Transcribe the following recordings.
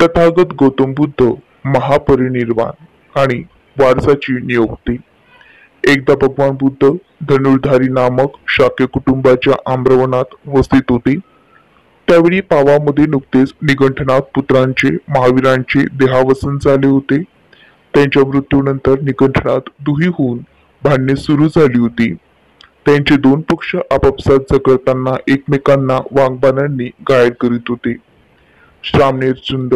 तथागत गौतम बुद्ध महापरिनिर्वाण आणि वारसाची नियुक्ती। एकदा भगवान बुद्ध धनुर्धारी नामक शाक्य कुटुंबाच्या आम्रवनात वस्तीत होते। त्यावेळी पावामध्ये नुकतेच निगंठनाथ पुत्रांचे महावीरांचे देहावसन झाले होते। त्यांच्या मृत्यूनंतर निगंठनाथ दुही होऊन भांडणे सुरू झाली होती। त्यांचे दोन पक्ष आपापसात झगडताना एकमेकांना वाघबाणांनी घायल करीत होते। श्रामनेर चुंद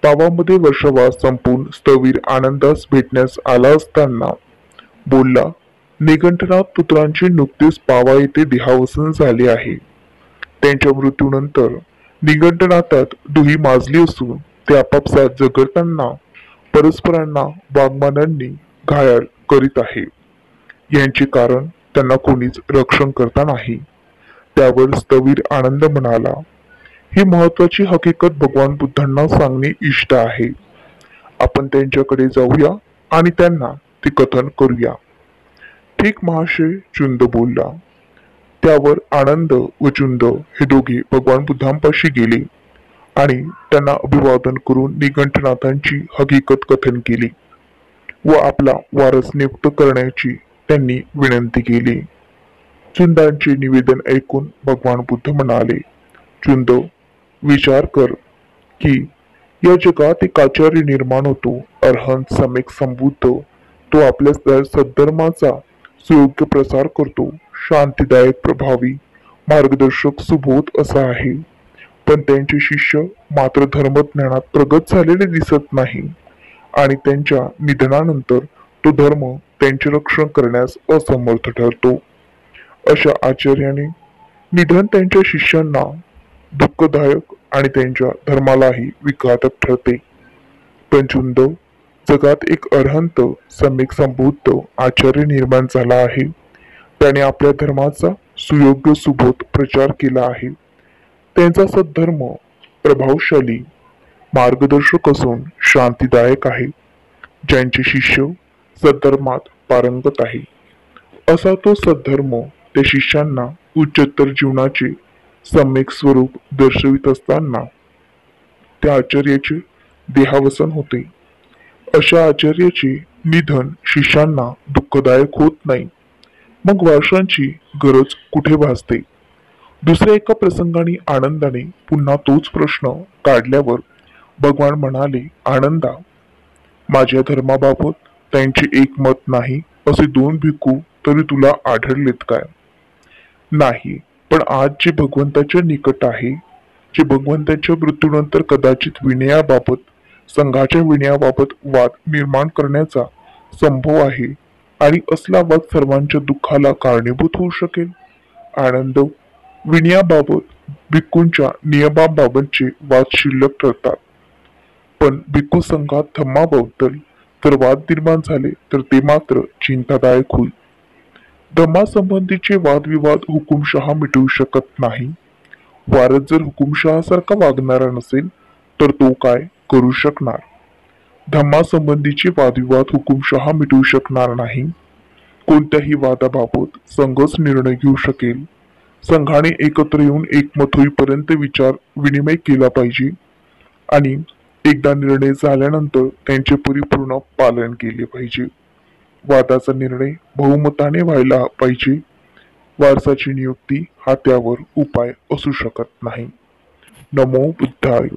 पावामध्ये वर्षावास संपून स्थवीर आनंदास भेटण्यास आला असताना बोलला, निगंठनाथ पुत्रांचे नुकतेच पावा येथे देहावसन झाले आहे। त्यांच्या मृत्यूनंतर निगंठनाथात दुही माजली असून ते आपापसात झगडताना परस्परांना वाघबाणांनी घायल करीत आहे। यांचे कारण त्यांना कोणीच रक्षण करता नाही। त्यावर स्थवीर आनंद म्हणाला, ही महत्वाची हकीकत भगवान बुद्धांना सांगणे इष्ट आहे। आपण त्यांच्याकडे जाऊया आणि त्यांना ते कथन करूया। ठीक महाशय, चुंद बोलला। त्यावर आनंद व चुंद हे दोघे भगवान बुद्धांपाशी गेले आणि त्यांना अभिवादन करून निगंठनाथांची हकीकत कथन केली व आपला वारस नियुक्त करण्याची त्यांनी विनंती केली। चुंदांचे निवेदन ऐकून भगवान बुद्ध म्हणाले, चुंद, विचार कर की या जगात एक आचार्य निर्माण होतो, अरहंत सम्यक संबुद्ध। तो आपल्या सद्धर्माचा सुयोग्य प्रसार करतो, शांतीदायक, प्रभावी, मार्गदर्शक, सुबोध असा आहे। पण त्यांचे शिष्य मात्र धर्मज्ञानात प्रगत झालेले दिसत नाही आणि त्यांच्या निधनानंतर तो धर्म त्यांचे रक्षण करण्यास असमर्थ ठरतो। अशा आचार्याने निधन त्यांच्या शिष्यांना दुःखदायक आणि त्यांच्या धर्मालाही विघातक ठरते। पण चुंद, जगात एक अरहंत सम्यक संबुद्ध आचार्य निर्माण झाला आहे। त्याने आपल्या धर्माचा सुयोग्य सुबोध प्रचार केला आहे। त्यांचा सद्धर्म प्रभावशाली, मार्गदर्शक असून शांतीदायक आहे। ज्यांचे शिष्य सद्धर्मात पारंगत आहे, असा तो सद्धर्म त्या शिष्यांना उच्चतर जीवनाचे सम्यक स्वरूप दर्शवित असताना त्या आचार्याचे देहावसन होते। अशा आचार्याचे निधन शिष्यांना दुःखदायक होत नाही, मग वारसांची गरज कुठे भासते। दुसऱ्या एका प्रसंगाने आनंदाने पुन्हा तोच प्रश्न काढल्यावर भगवान म्हणाले, आनंदा, माझ्या धर्माबाबत त्यांचे एक मत नाही असे दोन भिक्खू तरी तुला आढळलेत काय? नाही, पण आज जे भगवंताच्या निकट आहे, जे भगवंताच्या मृत्यूनंतर कदाचित विनयाबाबत, संघाच्या विनयाबाबत वाद निर्माण करण्याचा संभव आहे आणि असला वाद सर्वांच्या दुःखाला कारणीभूत होऊ शकेल। आनंद, विनयाबाबत भिक्खूंच्या नियमाबाबतचे वाद शिल्लक ठरतात, पण भिक्खू संघात धम्माबद्दल जर वाद निर्माण झाले तर ते मात्र चिंतादायक होईल। धम्मासंबंधीचे वादविवाद हुकुमशहा मिटवू शकत नाही। वारस जर हुकुमशहासारखा वागणारा नसेल तर तो काय करू शकणार? धम्मासंबंधीचे वादविवाद हुकुमशहा मिटवू शकणार नाही। कोणत्याही वादाबाबत संघच निर्णय घेऊ शकेल। संघाने एकत्र येऊन एकमत होईपर्यंत विचार विनिमय केला पाहिजे आणि एकदा निर्णय झाल्यानंतर त्यांचे परिपूर्ण पालन केले पाहिजे। वादाचा निर्णय बहुमताने व्हायला पाहिजे। वारसाची नियुक्ती हा त्यावर उपाय असू शकत नाही। नमो बुद्धाय।